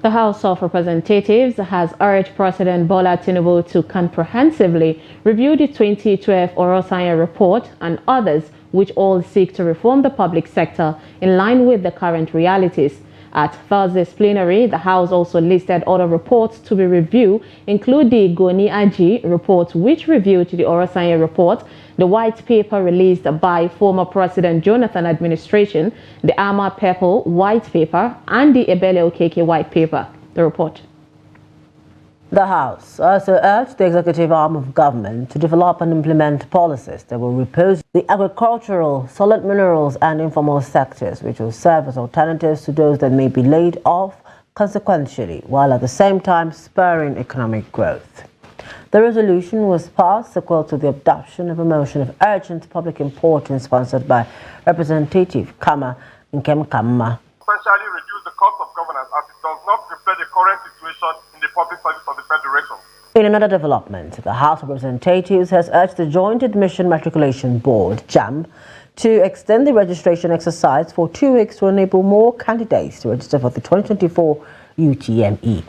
The House of Representatives has urged President Bola Tinubu to comprehensively review the 2012 Orosanye Report and others which all seek to reform the public sector in line with the current realities. At Thursday's plenary, the House also listed other reports to be reviewed, include the Goni Aji Report, which reviewed the Orosanye Report, the White Paper released by former President Jonathan administration, the Ama Pepple White Paper, and the Ebele Okeke White Paper. The report. The House also urged the executive arm of government to develop and implement policies that will repose the agricultural, solid minerals and informal sectors, which will serve as alternatives to those that may be laid off consequentially, while at the same time spurring economic growth. The resolution was passed equal to the adoption of a motion of urgent public importance sponsored by Representative Ama Pepple Essentially reduce the cost of governance as it does not reflect the current situation in the public service of the Federation. In another development, the House of Representatives has urged the Joint Admission Matriculation Board, JAMB, to extend the registration exercise for 2 weeks to enable more candidates to register for the 2024 UTME.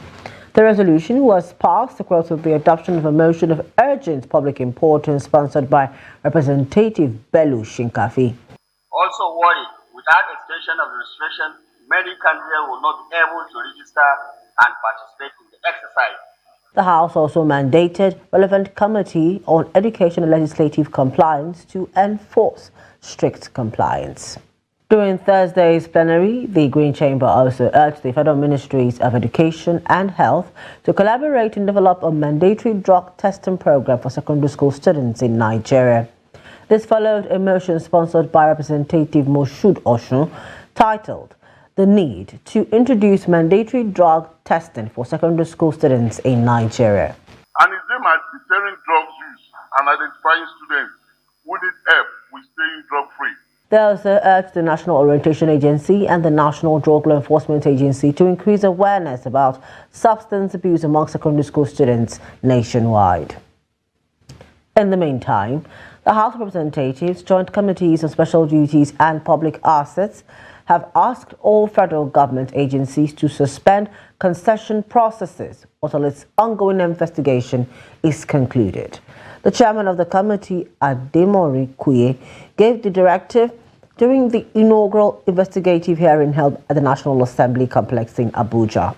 The resolution was passed equal to the adoption of a motion of urgent public importance sponsored by Representative Ebele Okeke. Also worried, without extension of the restriction, many candidates will not be able to register and participate in the exercise. The House also mandated relevant committee on education and legislative compliance to enforce strict compliance. During Thursday's plenary, the Green Chamber also urged the Federal Ministries of Education and Health to collaborate and develop a mandatory drug testing program for secondary school students in Nigeria. This followed a motion sponsored by Representative Moshood Oshun titled "The Need to Introduce Mandatory Drug Testing for Secondary School Students in Nigeria." And is aimed at deterring drug use and identifying students who need help with staying drug-free. They also urged the National Orientation Agency and the National Drug Law Enforcement Agency to increase awareness about substance abuse among secondary school students nationwide. In the meantime, the House of Representatives, Joint Committees on Special Duties and Public Assets have asked all federal government agencies to suspend concession processes until its ongoing investigation is concluded. The chairman of the committee, Ademori Kuye, gave the directive during the inaugural investigative hearing held at the National Assembly complex in Abuja.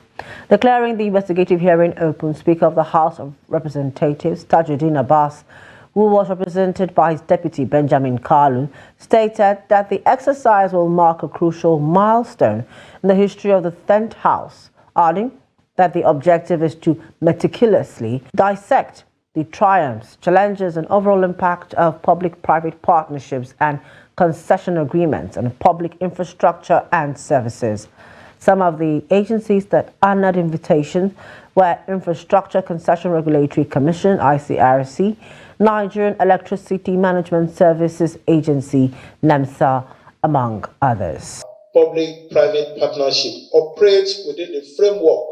Declaring the investigative hearing open, Speaker of the House of Representatives, Tajuddin Abbas, who was represented by his deputy Benjamin Kalu, stated that the exercise will mark a crucial milestone in the history of the 10th House, adding that the objective is to meticulously dissect the triumphs, challenges and overall impact of public-private partnerships and concession agreements on public infrastructure and services. Some of the agencies that honored invitations were Infrastructure Concession Regulatory Commission, ICRC, Nigerian Electricity Management Services Agency, NEMSA, among others. Public-private partnership operates within the framework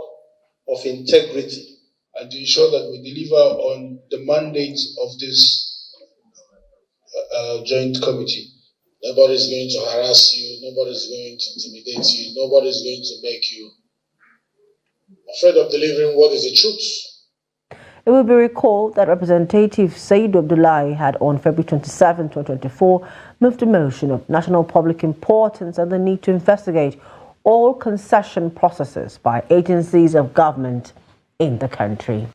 of integrity and to ensure that we deliver on the mandate of this joint committee. Nobody is going to harass you, nobody is going to intimidate you, nobody is going to make you afraid of delivering what is the truth. It will be recalled that Representative Said Abdullahi had on February 27, 2024, moved a motion of national public importance and the need to investigate all concession processes by agencies of government in the country.